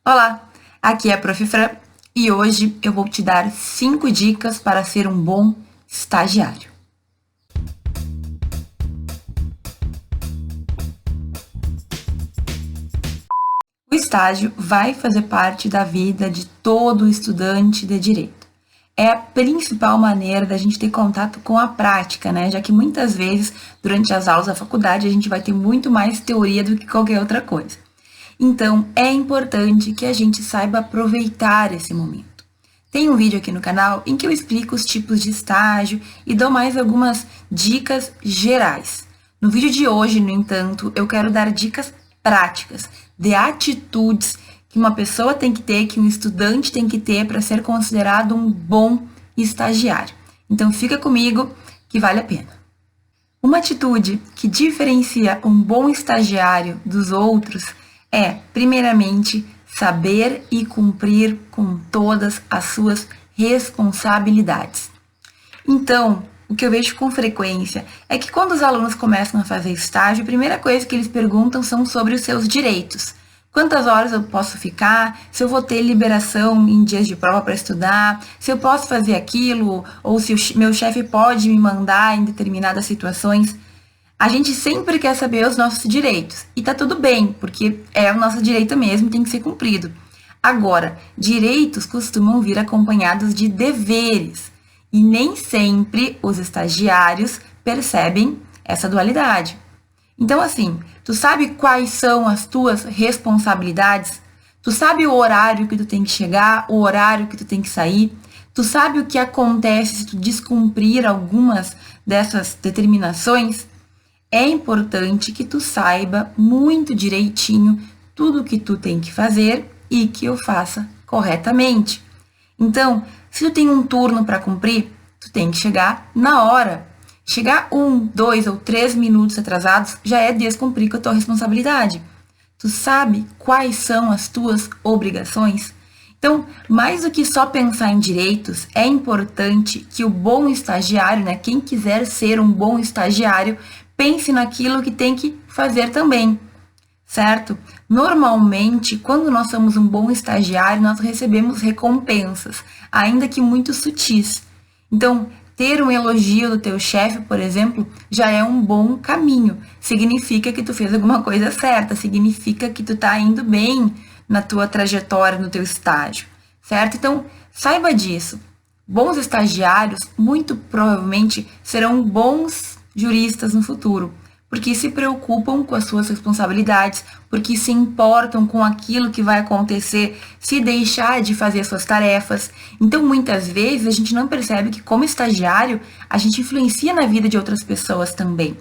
Olá, aqui é a Prof. Fran e hoje eu vou te dar 5 dicas para ser um bom estagiário. O estágio vai fazer parte da vida de todo estudante de direito. É a principal maneira da gente ter contato com a prática, né? Já que muitas vezes, durante as aulas da faculdade, a gente vai ter muito mais teoria do que qualquer outra coisa. Então, é importante que a gente saiba aproveitar esse momento. Tem um vídeo aqui no canal em que eu explico os tipos de estágio e dou mais algumas dicas gerais. No vídeo de hoje, no entanto, eu quero dar dicas práticas de atitudes que uma pessoa tem que ter, que um estudante tem que ter para ser considerado um bom estagiário. Então, fica comigo que vale a pena. Uma atitude que diferencia um bom estagiário dos outros é, primeiramente, saber e cumprir com todas as suas responsabilidades. Então, o que eu vejo com frequência é que quando os alunos começam a fazer estágio, a primeira coisa que eles perguntam são sobre os seus direitos. Quantas horas eu posso ficar? Se eu vou ter liberação em dias de prova para estudar? Se eu posso fazer aquilo? Ou se o meu chefe pode me mandar em determinadas situações? A gente sempre quer saber os nossos direitos. E tá tudo bem, porque é o nosso direito mesmo, tem que ser cumprido. Agora, direitos costumam vir acompanhados de deveres. E nem sempre os estagiários percebem essa dualidade. Então, assim, tu sabe quais são as tuas responsabilidades? Tu sabe o horário que tu tem que chegar, o horário que tu tem que sair? Tu sabe o que acontece se tu descumprir algumas dessas determinações? É importante que tu saiba muito direitinho tudo o que tu tem que fazer e que eu faça corretamente. Então, se tu tem um turno para cumprir, tu tem que chegar na hora. Chegar 1, 2 ou 3 minutos atrasados já é descumprir com a tua responsabilidade. Tu sabe quais são as tuas obrigações? Então, mais do que só pensar em direitos, é importante que o bom estagiário, né, quem quiser ser um bom estagiário, pense naquilo que tem que fazer também, certo? Normalmente, quando nós somos um bom estagiário, nós recebemos recompensas, ainda que muito sutis. Então, ter um elogio do teu chefe, por exemplo, já é um bom caminho. Significa que tu fez alguma coisa certa, significa que tu tá indo bem na tua trajetória, no teu estágio, certo? Então, saiba disso. Bons estagiários, muito provavelmente, serão bons juristas no futuro, porque se preocupam com as suas responsabilidades, porque se importam com aquilo que vai acontecer se deixar de fazer as suas tarefas. Então, muitas vezes, a gente não percebe que, como estagiário, a gente influencia na vida de outras pessoas também,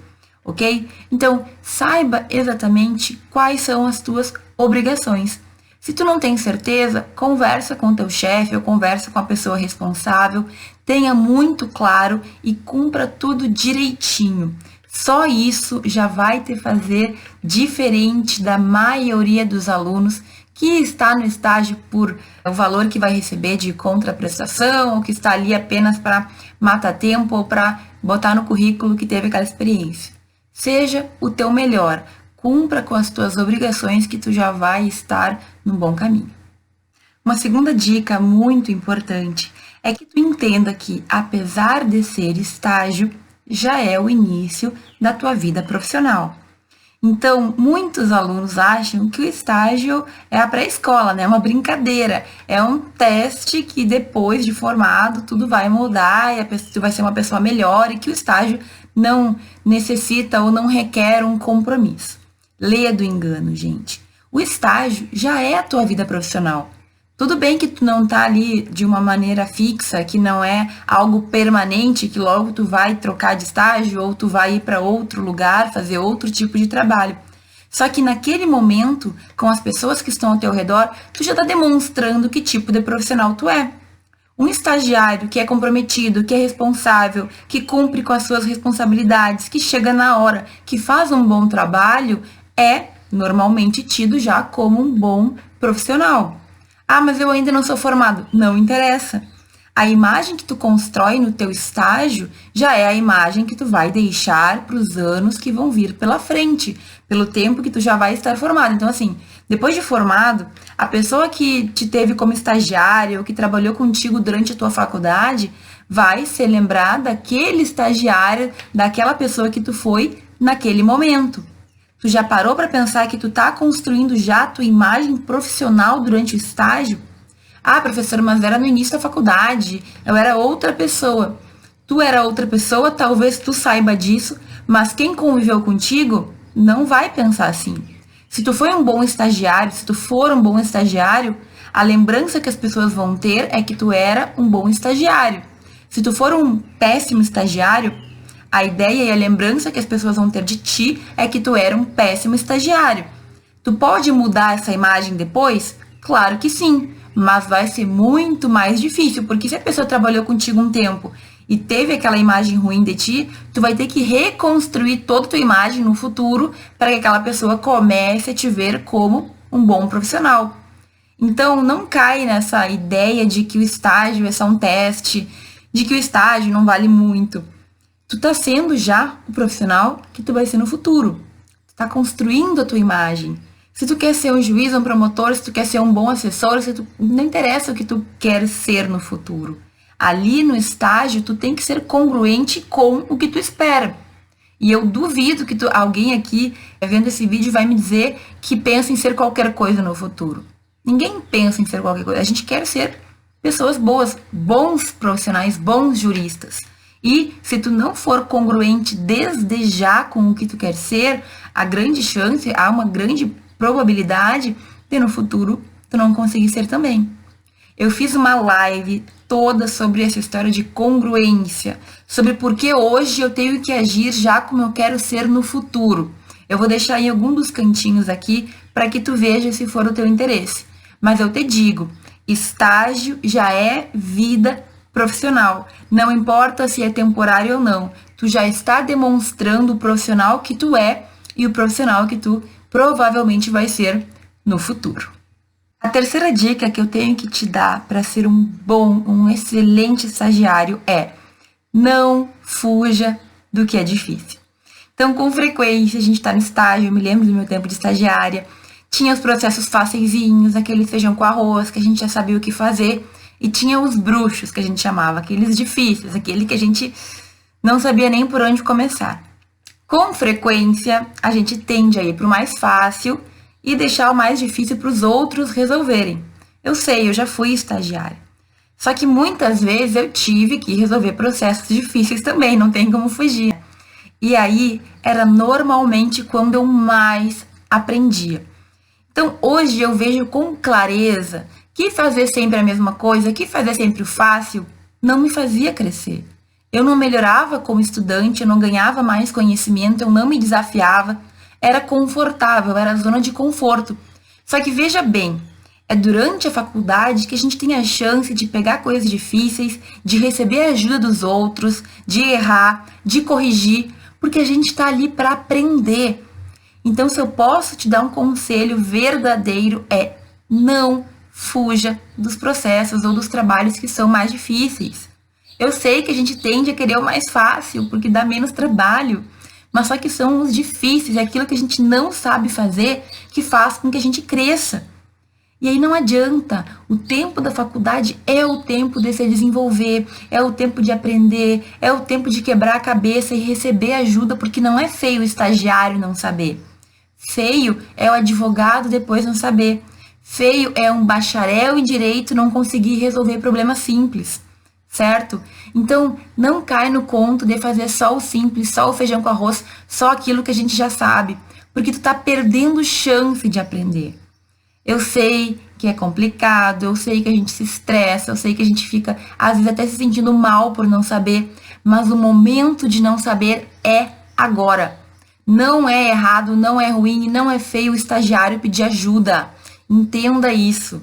ok? Então, saiba exatamente quais são as tuas obrigações. Se tu não tem certeza, conversa com teu chefe ou conversa com a pessoa responsável, tenha muito claro e cumpra tudo direitinho. Só isso já vai te fazer diferente da maioria dos alunos que está no estágio por o valor que vai receber de contraprestação ou que está ali apenas para matar tempo ou para botar no currículo que teve aquela experiência. Seja o teu melhor, cumpra com as tuas obrigações que tu já vai estar num bom caminho. Uma segunda dica muito importante é que tu entenda que, apesar de ser estágio, já é o início da tua vida profissional. Então, muitos alunos acham que o estágio é a pré-escola, né? É uma brincadeira, é um teste que depois de formado tudo vai mudar e tu vai ser uma pessoa melhor e que o estágio não necessita ou não requer um compromisso. Leia do engano, gente. O estágio já é a tua vida profissional. Tudo bem que tu não tá ali de uma maneira fixa, que não é algo permanente, que logo tu vai trocar de estágio ou tu vai ir para outro lugar, fazer outro tipo de trabalho. Só que naquele momento, com as pessoas que estão ao teu redor, tu já tá demonstrando que tipo de profissional tu é. Um estagiário que é comprometido, que é responsável, que cumpre com as suas responsabilidades, que chega na hora, que faz um bom trabalho, é normalmente tido já como um bom profissional. Ah, mas eu ainda não sou formado. Não interessa. A imagem que tu constrói no teu estágio já é a imagem que tu vai deixar para os anos que vão vir pela frente, pelo tempo que tu já vai estar formado. Então, assim, depois de formado, a pessoa que te teve como estagiário ou que trabalhou contigo durante a tua faculdade vai se lembrar daquele estagiário, daquela pessoa que tu foi naquele momento. Tu já parou para pensar que tu tá construindo já a tua imagem profissional durante o estágio? Ah, professor, mas era no início da faculdade, eu era outra pessoa. Tu era outra pessoa, talvez tu saiba disso, mas quem conviveu contigo não vai pensar assim. Se tu foi um bom estagiário, se tu for um bom estagiário, a lembrança que as pessoas vão ter é que tu era um bom estagiário. Se tu for um péssimo estagiário, a ideia e a lembrança que as pessoas vão ter de ti é que tu era um péssimo estagiário. Tu pode mudar essa imagem depois? Claro que sim, mas vai ser muito mais difícil, porque se a pessoa trabalhou contigo um tempo e teve aquela imagem ruim de ti, tu vai ter que reconstruir toda a tua imagem no futuro para que aquela pessoa comece a te ver como um bom profissional. Então, não cai nessa ideia de que o estágio é só um teste, de que o estágio não vale muito. Tu tá sendo já o profissional que tu vai ser no futuro. Tu tá construindo a tua imagem. Se tu quer ser um juiz, um promotor, se tu quer ser um bom assessor, não interessa o que tu quer ser no futuro. Ali no estágio, tu tem que ser congruente com o que tu espera. E eu duvido que alguém aqui, vendo esse vídeo, vai me dizer que pensa em ser qualquer coisa no futuro. Ninguém pensa em ser qualquer coisa. A gente quer ser pessoas boas, bons profissionais, bons juristas. E se tu não for congruente desde já com o que tu quer ser, há uma grande probabilidade de no futuro tu não conseguir ser também. Eu fiz uma live toda sobre essa história de congruência, sobre por que hoje eu tenho que agir já como eu quero ser no futuro. Eu vou deixar em algum dos cantinhos aqui para que tu veja se for do teu interesse. Mas eu te digo, estágio já é vida profissional. Não importa se é temporário ou não. Tu já está demonstrando o profissional que tu é e o profissional que tu provavelmente vai ser no futuro. A terceira dica que eu tenho que te dar para ser um excelente estagiário é: não fuja do que é difícil. Então, com frequência, a gente está no estágio, eu me lembro do meu tempo de estagiária, tinha os processos faceizinhos, aquele feijão com arroz, que a gente já sabia o que fazer, e tinha os bruxos, que a gente chamava, aqueles difíceis, aquele que a gente não sabia nem por onde começar. Com frequência, a gente tende a ir para o mais fácil e deixar o mais difícil para os outros resolverem. Eu sei, eu já fui estagiária. Só que muitas vezes eu tive que resolver processos difíceis também, não tem como fugir. E aí, era normalmente quando eu mais aprendia. Então, hoje eu vejo com clareza que fazer sempre a mesma coisa, que fazer sempre o fácil, não me fazia crescer. Eu não melhorava como estudante, eu não ganhava mais conhecimento, eu não me desafiava. Era confortável, era zona de conforto. Só que veja bem, é durante a faculdade que a gente tem a chance de pegar coisas difíceis, de receber a ajuda dos outros, de errar, de corrigir, porque a gente está ali para aprender. Então, se eu posso te dar um conselho verdadeiro, é: não fuja dos processos ou dos trabalhos que são mais difíceis. Eu sei que a gente tende a querer o mais fácil, porque dá menos trabalho, mas só que são os difíceis, é aquilo que a gente não sabe fazer, que faz com que a gente cresça. E aí não adianta, o tempo da faculdade é o tempo de se desenvolver, é o tempo de aprender, é o tempo de quebrar a cabeça e receber ajuda, porque não é feio o estagiário não saber. Feio é o advogado depois não saber. Feio é um bacharel em direito não conseguir resolver problemas simples, certo? Então, não cai no conto de fazer só o simples, só o feijão com arroz, só aquilo que a gente já sabe, porque tu tá perdendo chance de aprender. Eu sei que é complicado, eu sei que a gente se estressa, eu sei que a gente fica, às vezes, até se sentindo mal por não saber, mas o momento de não saber é agora. Não é errado, não é ruim, não é feio o estagiário pedir ajuda. Entenda isso.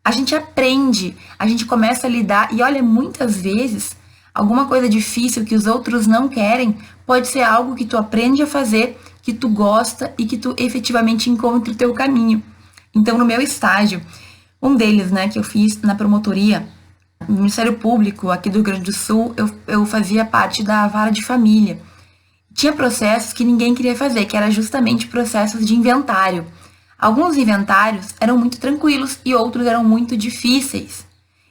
A gente aprende, a gente começa a lidar, e olha, muitas vezes, alguma coisa difícil que os outros não querem, pode ser algo que tu aprende a fazer, que tu gosta e que tu efetivamente encontre o teu caminho. Então, no meu estágio, um deles, né, que eu fiz na promotoria, No Ministério Público, aqui do Rio Grande do Sul, eu fazia parte da vara de família. Tinha processos que ninguém queria fazer, que era justamente processos de inventário. Alguns inventários eram muito tranquilos e outros eram muito difíceis.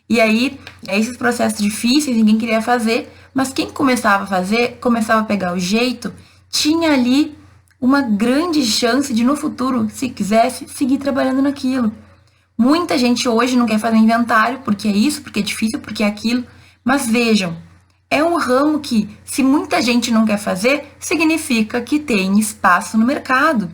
E aí, esses processos difíceis ninguém queria fazer, mas quem começava a fazer, começava a pegar o jeito, tinha ali uma grande chance de no futuro, se quisesse, seguir trabalhando naquilo. Muita gente hoje não quer fazer inventário, porque é isso, porque é difícil, porque é aquilo. Mas vejam, é um ramo que, se muita gente não quer fazer, significa que tem espaço no mercado.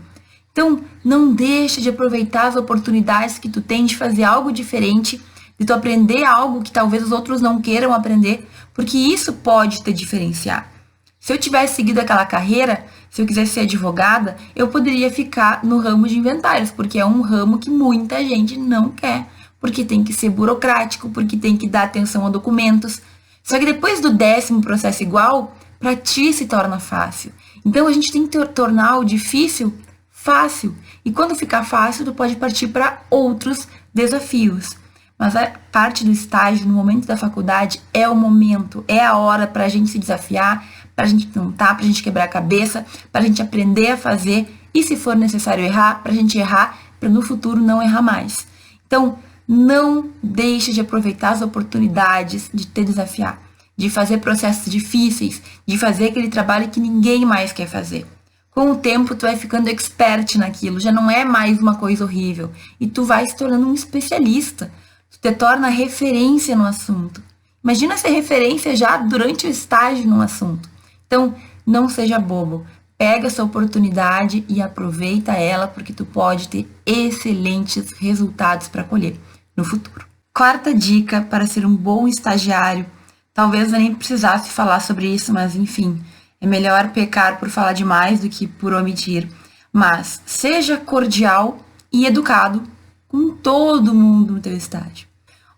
Então, não deixa de aproveitar as oportunidades que tu tem de fazer algo diferente, de tu aprender algo que talvez os outros não queiram aprender, porque isso pode te diferenciar. Se eu tivesse seguido aquela carreira, se eu quisesse ser advogada, eu poderia ficar no ramo de inventários, porque é um ramo que muita gente não quer, porque tem que ser burocrático, porque tem que dar atenção a documentos. Só que depois do 10º processo igual, para ti se torna fácil. Então a gente tem que tornar o difícil fácil. E quando ficar fácil, tu pode partir para outros desafios. Mas a parte do estágio, no momento da faculdade, é o momento, é a hora para a gente se desafiar, para a gente tentar, para a gente quebrar a cabeça, para a gente aprender a fazer e, se for necessário errar, para a gente errar, para no futuro não errar mais. Então, não deixe de aproveitar as oportunidades de te desafiar, de fazer processos difíceis, de fazer aquele trabalho que ninguém mais quer fazer. Com o tempo, tu vai ficando expert naquilo, já não é mais uma coisa horrível, e tu vai se tornando um especialista. Tu te torna referência no assunto. Imagina ser referência já durante o estágio no assunto. Então, não seja bobo. Pega essa oportunidade e aproveita ela, porque tu pode ter excelentes resultados para colher no futuro. Quarta dica para ser um bom estagiário. Talvez eu nem precisasse falar sobre isso, mas enfim, é melhor pecar por falar demais do que por omitir. Mas seja cordial e educado com todo mundo no teu estágio.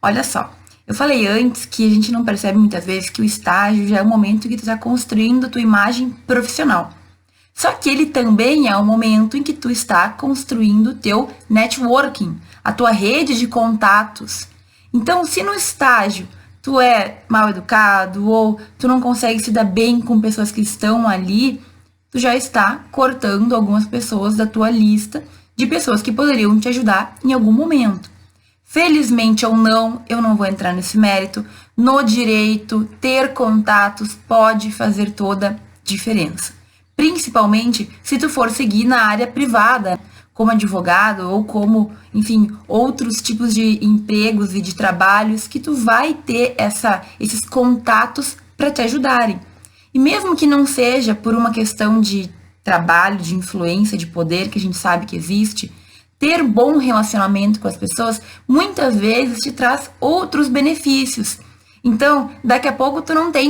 Olha só, eu falei antes que a gente não percebe muitas vezes que o estágio já é o momento em que tu está construindo a tua imagem profissional. Só que ele também é o momento em que tu está construindo o teu networking, a tua rede de contatos. Então, se no estágio tu é mal educado ou tu não consegue se dar bem com pessoas que estão ali, tu já está cortando algumas pessoas da tua lista de pessoas que poderiam te ajudar em algum momento. Felizmente ou não, eu não vou entrar nesse mérito, no direito, ter contatos pode fazer toda a diferença. Principalmente se tu for seguir na área privada, como advogado ou como, enfim, outros tipos de empregos e de trabalhos que tu vai ter esses contatos para te ajudarem. E mesmo que não seja por uma questão de trabalho, de influência, de poder, que a gente sabe que existe, ter bom relacionamento com as pessoas muitas vezes te traz outros benefícios. Então, daqui a pouco tu não tem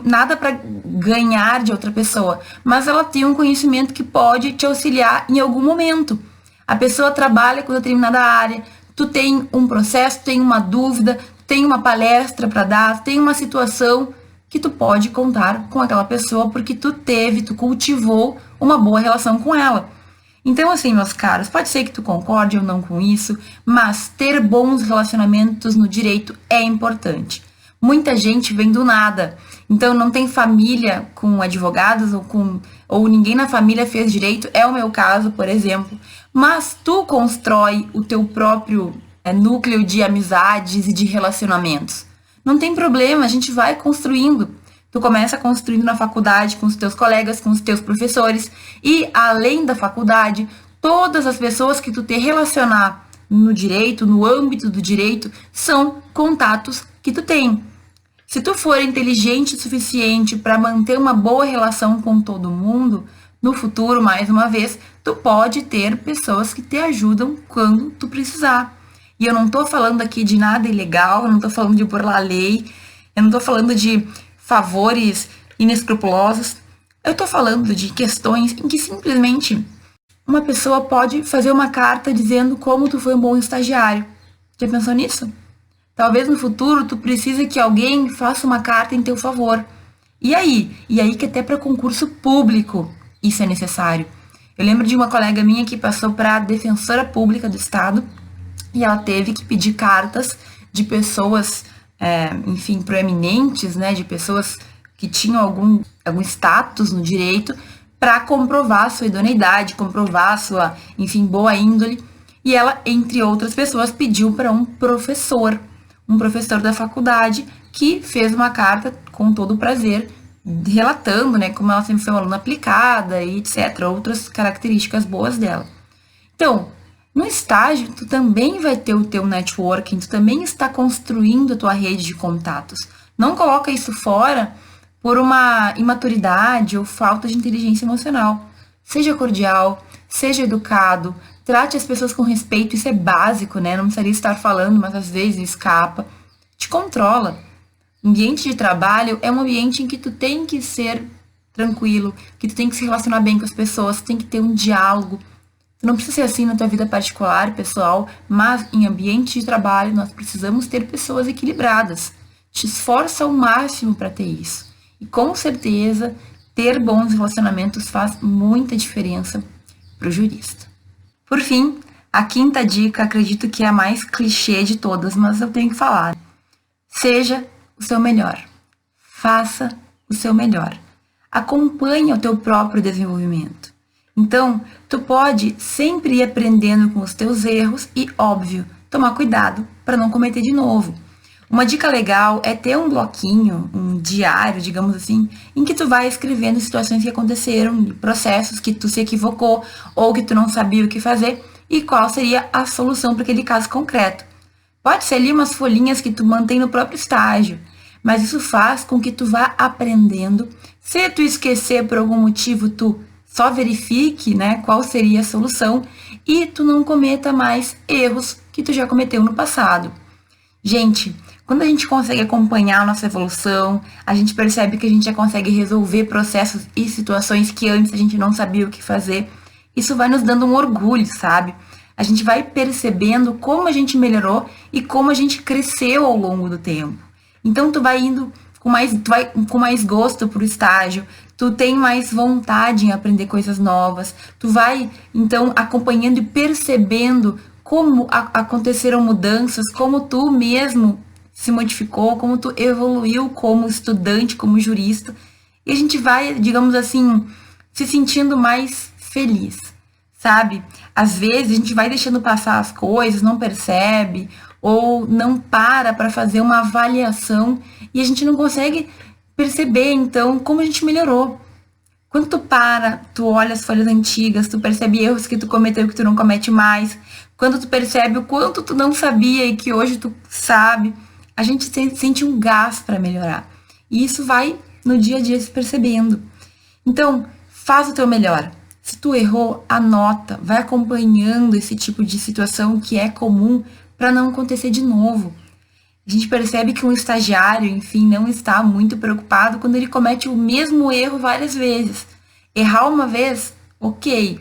nada para ganhar de outra pessoa, mas ela tem um conhecimento que pode te auxiliar em algum momento. A pessoa trabalha com determinada área, tu tem um processo, tem uma dúvida, tem uma palestra para dar, tem uma situação que tu pode contar com aquela pessoa porque tu cultivou uma boa relação com ela. Então, assim, meus caros, pode ser que tu concorde ou não com isso, mas ter bons relacionamentos no direito é importante. Muita gente vem do nada, então não tem família com advogados ou ninguém na família fez direito, é o meu caso, por exemplo. Mas tu constrói o teu próprio núcleo de amizades e de relacionamentos. Não tem problema, a gente vai construindo. Tu começa construindo na faculdade com os teus colegas, com os teus professores e, além da faculdade, todas as pessoas que tu te relacionar no direito, no âmbito do direito, são contatos que tu tem. Se tu for inteligente o suficiente para manter uma boa relação com todo mundo, no futuro, mais uma vez, tu pode ter pessoas que te ajudam quando tu precisar. E eu não tô falando aqui de nada ilegal, eu não tô falando de burlar a lei, eu não tô falando de favores inescrupulosos. Eu tô falando de questões em que simplesmente uma pessoa pode fazer uma carta dizendo como tu foi um bom estagiário. Já pensou nisso? Talvez no futuro tu precise que alguém faça uma carta em teu favor. E aí? E aí que até para concurso público isso é necessário. Eu lembro de uma colega minha que passou para a defensora pública do estado e ela teve que pedir cartas de pessoas enfim, proeminentes, né, de pessoas que tinham algum status no direito, para comprovar sua idoneidade, comprovar sua, enfim, boa índole. E ela, entre outras pessoas, pediu para um professor da faculdade, que fez uma carta com todo o prazer, relatando, né, como ela sempre foi uma aluna aplicada e etc, outras características boas dela. Então, no estágio, tu também vai ter o teu networking, tu também está construindo a tua rede de contatos. Não coloca isso fora por uma imaturidade ou falta de inteligência emocional. Seja cordial, seja educado, trate as pessoas com respeito, isso é básico, né? Não precisaria estar falando, mas às vezes escapa. Te controla. Ambiente de trabalho é um ambiente em que tu tem que ser tranquilo, que tu tem que se relacionar bem com as pessoas, tu tem que ter um diálogo. Tu não precisa ser assim na tua vida particular, pessoal, mas em ambiente de trabalho nós precisamos ter pessoas equilibradas. Te esforça ao máximo para ter isso. E com certeza, ter bons relacionamentos faz muita diferença para o jurista. Por fim, a quinta dica, acredito que é a mais clichê de todas, mas eu tenho que falar. Seja o seu melhor. Faça o seu melhor. Acompanhe o teu próprio desenvolvimento. Então, tu pode sempre ir aprendendo com os teus erros e, óbvio, tomar cuidado para não cometer de novo. Uma dica legal é ter um bloquinho, um diário, digamos assim, em que tu vai escrevendo situações que aconteceram, processos que tu se equivocou ou que tu não sabia o que fazer e qual seria a solução para aquele caso concreto. Pode ser ali umas folhinhas que tu mantém no próprio estágio, mas isso faz com que tu vá aprendendo. Se tu esquecer por algum motivo, tu só verifique, né, qual seria a solução e tu não cometa mais erros que tu já cometeu no passado. Gente, quando a gente consegue acompanhar a nossa evolução, a gente percebe que a gente já consegue resolver processos e situações que antes a gente não sabia o que fazer. Isso vai nos dando um orgulho, sabe? A gente vai percebendo como a gente melhorou e como a gente cresceu ao longo do tempo. Então, tu vai indo com mais gosto pro estágio, tu tem mais vontade em aprender coisas novas, tu vai, então, acompanhando e percebendo como aconteceram mudanças, como tu mesmo se modificou, como tu evoluiu como estudante, como jurista, e a gente vai, digamos assim, se sentindo mais feliz, sabe? Às vezes a gente vai deixando passar as coisas, não percebe, ou não para fazer uma avaliação, e a gente não consegue perceber, então, como a gente melhorou. Quando tu para, tu olha as folhas antigas, tu percebe erros que tu cometeu que tu não comete mais. Quando tu percebe o quanto tu não sabia e que hoje tu sabe, a gente sente um gás para melhorar. E isso vai no dia a dia se percebendo. Então, faz o teu melhor. Se tu errou, anota, vai acompanhando esse tipo de situação que é comum para não acontecer de novo. A gente percebe que um estagiário, enfim, não está muito preocupado quando ele comete o mesmo erro várias vezes. Errar uma vez, ok.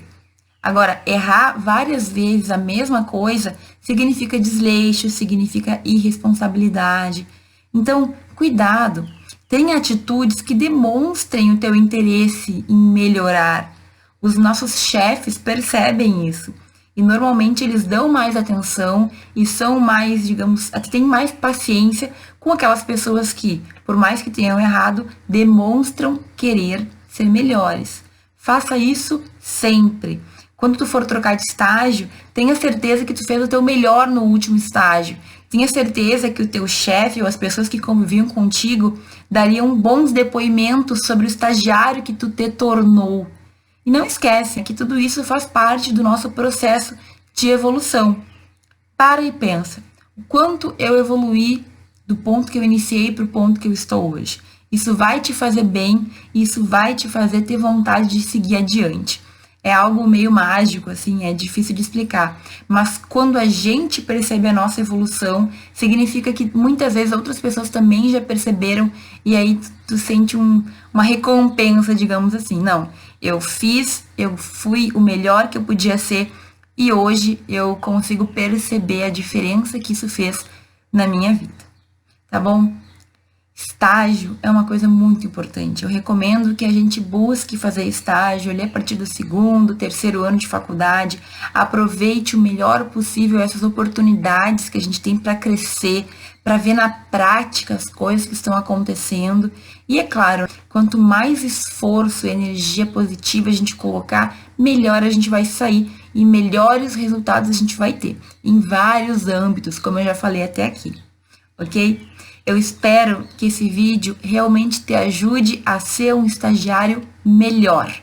Agora, errar várias vezes a mesma coisa significa desleixo, significa irresponsabilidade. Então, cuidado. Tenha atitudes que demonstrem o teu interesse em melhorar. Os nossos chefes percebem isso. E normalmente eles dão mais atenção e são mais, digamos, têm mais paciência com aquelas pessoas que, por mais que tenham errado, demonstram querer ser melhores. Faça isso sempre. Quando tu for trocar de estágio, tenha certeza que tu fez o teu melhor no último estágio. Tenha certeza que o teu chefe ou as pessoas que conviviam contigo dariam bons depoimentos sobre o estagiário que tu te tornou. E não esquece que tudo isso faz parte do nosso processo de evolução. Para e pensa, o quanto eu evoluí do ponto que eu iniciei para o ponto que eu estou hoje. Isso vai te fazer bem, isso vai te fazer ter vontade de seguir adiante. É algo meio mágico, assim, é difícil de explicar. Mas quando a gente percebe a nossa evolução, significa que muitas vezes outras pessoas também já perceberam e aí tu sente uma recompensa, digamos assim. Não, eu fui o melhor que eu podia ser e hoje eu consigo perceber a diferença que isso fez na minha vida. Tá bom? Estágio é uma coisa muito importante. Eu recomendo que a gente busque fazer estágio ali a partir do segundo, terceiro ano de faculdade. Aproveite o melhor possível essas oportunidades que a gente tem para crescer, para ver na prática as coisas que estão acontecendo. E é claro, quanto mais esforço e energia positiva a gente colocar, melhor a gente vai sair e melhores resultados a gente vai ter em vários âmbitos, como eu já falei até aqui, ok? Eu espero que esse vídeo realmente te ajude a ser um estagiário melhor.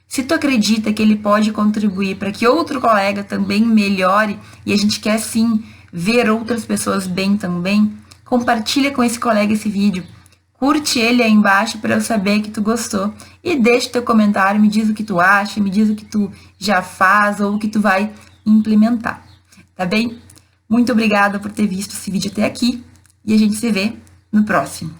Se tu acredita que ele pode contribuir para que outro colega também melhore e a gente quer sim ver outras pessoas bem também, compartilha com esse colega esse vídeo. Curte ele aí embaixo para eu saber que tu gostou e deixa teu comentário, me diz o que tu acha, me diz o que tu já faz ou o que tu vai implementar, tá bem? Muito obrigada por ter visto esse vídeo até aqui. E a gente se vê no próximo.